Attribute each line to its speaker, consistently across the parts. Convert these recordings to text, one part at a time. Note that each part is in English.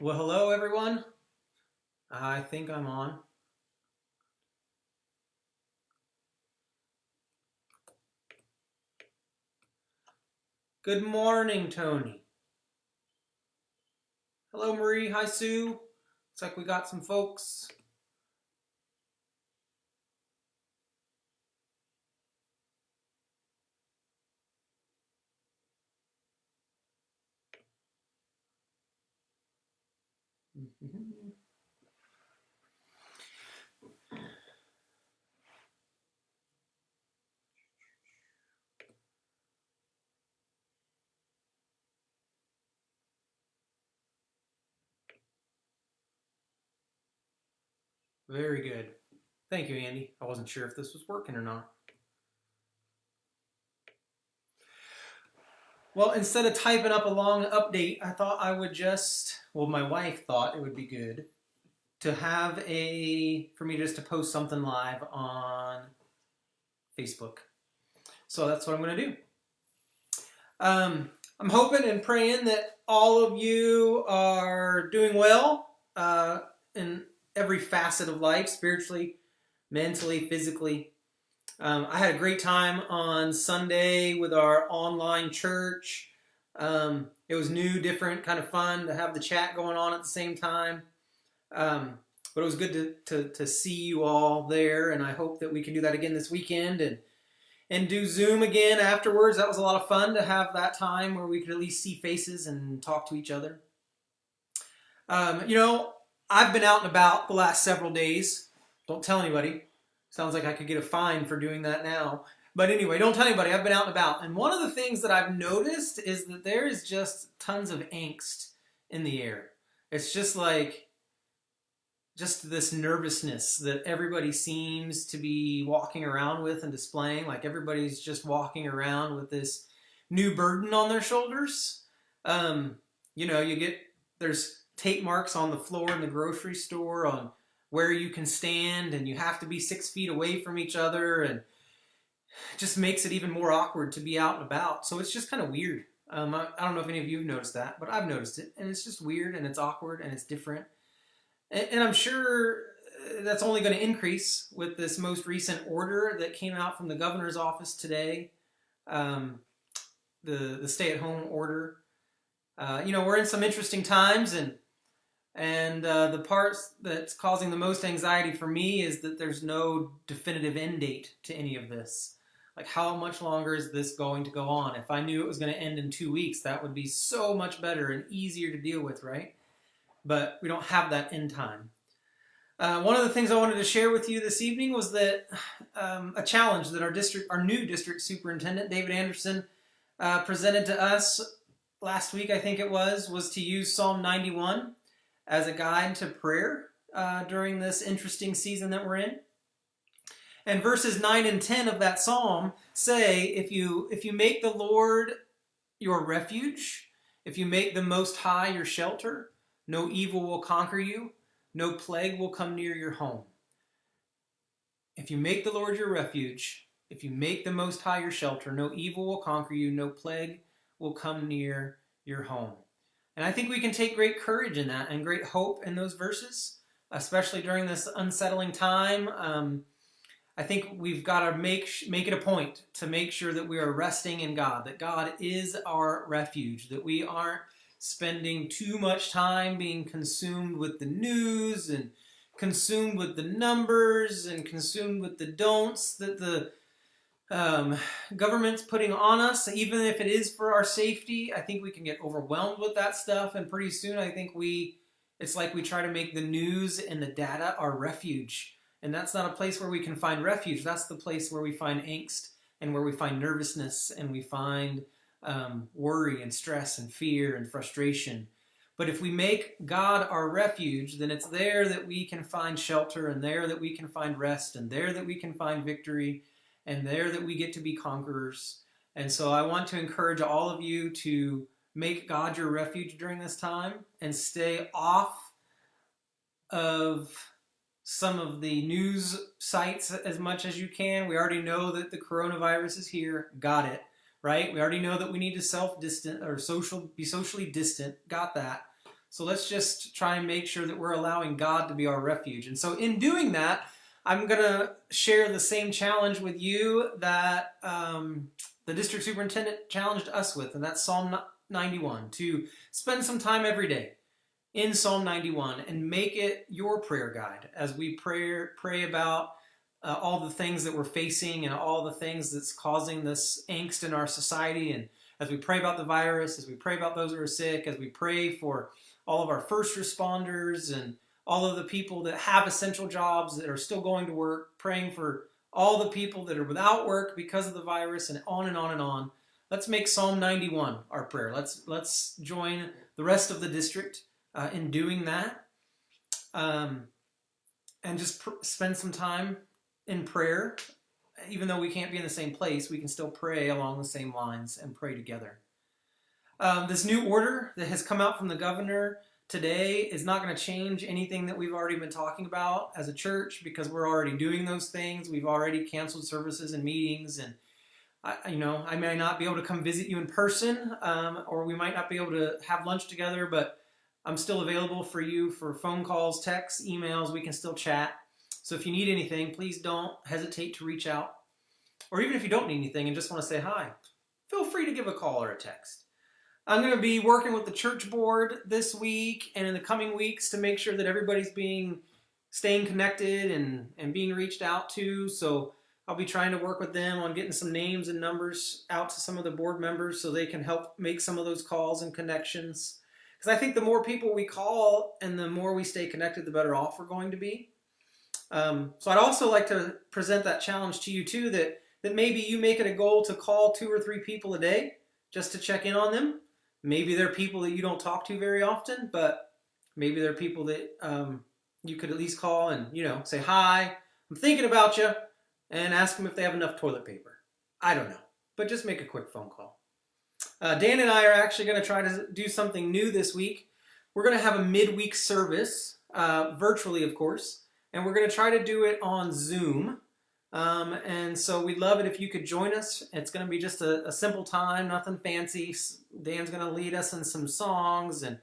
Speaker 1: Well, hello everyone. I think I'm on. Good morning, Tony. Hello, Marie. Hi, Sue. Looks like we got some folks. Very good. Thank you, Andy. I wasn't sure if this was working or not. Well, instead of typing up a long update, I thought I would my wife thought it would be good to for me just to post something live on Facebook. So that's what I'm going to do. I'm hoping and praying that all of you are doing well in every facet of life, spiritually, mentally, physically. I had a great time on Sunday with our online church. It was new, different, kind of fun to have the chat going on at the same time. But it was good to see you all there, and I hope that we can do that again this weekend and do Zoom again afterwards. That was a lot of fun to have that time where we could at least see faces and talk to each other. You know, I've been out and about the last several days. Don't tell anybody. Sounds like I could get a fine for doing that now. But anyway, don't tell anybody. I've been out and about. And one of the things that I've noticed is that there is just tons of angst in the air. It's just this nervousness that everybody seems to be walking around with and displaying. Like everybody's just walking around with this new burden on their shoulders. You know, there's tape marks on the floor in the grocery store on where you can stand, and you have to be 6 feet away from each other, and it just makes it even more awkward to be out and about. So it's just kind of weird. I don't know if any of you have noticed that, but I've noticed it, and it's just weird, and it's awkward, and it's different. And I'm sure that's only going to increase with this most recent order that came out from the governor's office today, the stay-at-home order. You know, we're in some interesting times, and the part that's causing the most anxiety for me is that there's no definitive end date to any of this. Like, how much longer is this going to go on? If I knew it was going to end in 2 weeks, that would be so much better and easier to deal with, right? But we don't have that end time. One of the things I wanted to share with you this evening was that a challenge that our new district superintendent, David Anderson, presented to us last week, I think it was to use Psalm 91 as a guide to prayer during this interesting season that we're in. And verses 9 and 10 of that psalm say, if you make the Lord your refuge, if you make the Most High your shelter, no evil will conquer you, no plague will come near your home. If you make the Lord your refuge, if you make the Most High your shelter, no evil will conquer you, no plague will come near your home. And I think we can take great courage in that and great hope in those verses, especially during this unsettling time. I think we've got to make it a point to make sure that we are resting in God, that God is our refuge, that we aren't spending too much time being consumed with the news and consumed with the numbers and consumed with the don'ts that the government's putting on us. Even if it is for our safety, I think we can get overwhelmed with that stuff, and pretty soon I think it's like we try to make the news and the data our refuge, and that's not a place where we can find refuge. That's the place where we find angst and where we find nervousness and we find worry and stress and fear and frustration. But if we make God our refuge, then it's there that we can find shelter, and there that we can find rest, and there that we can find victory, and there that we get to be conquerors. And so I want to encourage all of you to make God your refuge during this time and stay off of some of the news sites as much as you can. We already know that the coronavirus is here. Got it. Right? We already know that we need to be socially distant. Got that. So let's just try and make sure that we're allowing God to be our refuge. And so in doing that, I'm going to share the same challenge with you that the district superintendent challenged us with, and that's Psalm 91, to spend some time every day in Psalm 91 and make it your prayer guide as we pray about all the things that we're facing and all the things that's causing this angst in our society. And as we pray about the virus, as we pray about those who are sick, as we pray for all of our first responders and all of the people that have essential jobs that are still going to work, praying for all the people that are without work because of the virus, and on and on and on. Let's make Psalm 91 our prayer. Let's join the rest of the district in doing that, and just spend some time in prayer. Even though we can't be in the same place, we can still pray along the same lines and pray together. This new order that has come out from the governor today is not going to change anything that we've already been talking about as a church, because we're already doing those things. We've already canceled services and meetings, and I may not be able to come visit you in person, or we might not be able to have lunch together, but I'm still available for you for phone calls, texts, emails. We can still chat. So if you need anything, please don't hesitate to reach out. Or even if you don't need anything and just want to say hi, feel free to give a call or a text. I'm going to be working with the church board this week and in the coming weeks to make sure that everybody's staying connected and being reached out to. So I'll be trying to work with them on getting some names and numbers out to some of the board members so they can help make some of those calls and connections. Because I think the more people we call and the more we stay connected, the better off we're going to be. So I'd also like to present that challenge to you too, that maybe you make it a goal to call 2 or 3 people a day just to check in on them. Maybe they're people that you don't talk to very often, but maybe they're people that you could at least call and, say, hi, I'm thinking about you, and ask them if they have enough toilet paper. I don't know, but just make a quick phone call. Dan and I are actually going to try to do something new this week. We're going to have a midweek service, virtually, of course, and we're going to try to do it on Zoom. And so we'd love it if you could join us. It's going to be just a simple time, nothing fancy. Dan's going to lead us in some songs, and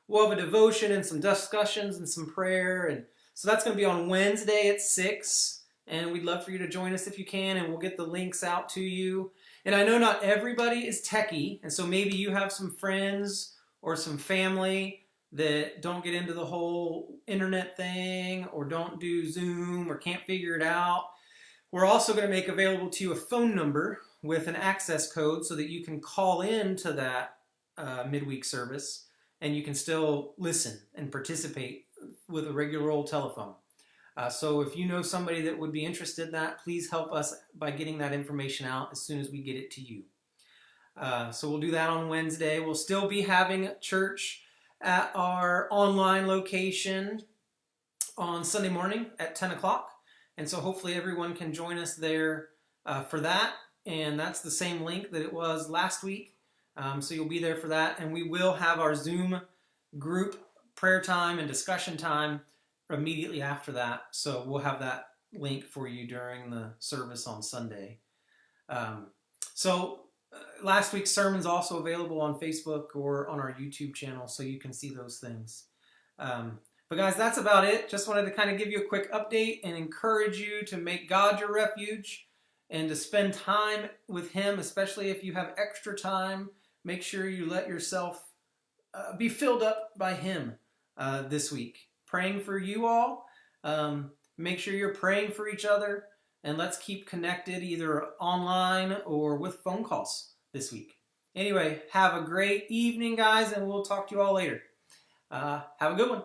Speaker 1: we'll have a devotion and some discussions and some prayer. And so that's going to be on Wednesday at 6. And we'd love for you to join us if you can, and we'll get the links out to you. And I know not everybody is techie, and so maybe you have some friends or some family that don't get into the whole internet thing or don't do Zoom or can't figure it out. We're also going to make available to you a phone number with an access code so that you can call in to that midweek service, and you can still listen and participate with a regular old telephone. So if you know somebody that would be interested in that, please help us by getting that information out as soon as we get it to you. So we'll do that on Wednesday. We'll still be having church at our online location on Sunday morning at 10 o'clock. And so hopefully everyone can join us there for that. And that's the same link that it was last week. So you'll be there for that. And we will have our Zoom group prayer time and discussion time immediately after that. So we'll have that link for you during the service on Sunday. Last week's sermon's also available on Facebook or on our YouTube channel, so you can see those things. But guys, that's about it. Just wanted to kind of give you a quick update and encourage you to make God your refuge and to spend time with Him, especially if you have extra time. Make sure you let yourself be filled up by Him this week. Praying for you all. Make sure you're praying for each other, and let's keep connected either online or with phone calls this week. Anyway, have a great evening, guys, and we'll talk to you all later. Have a good one.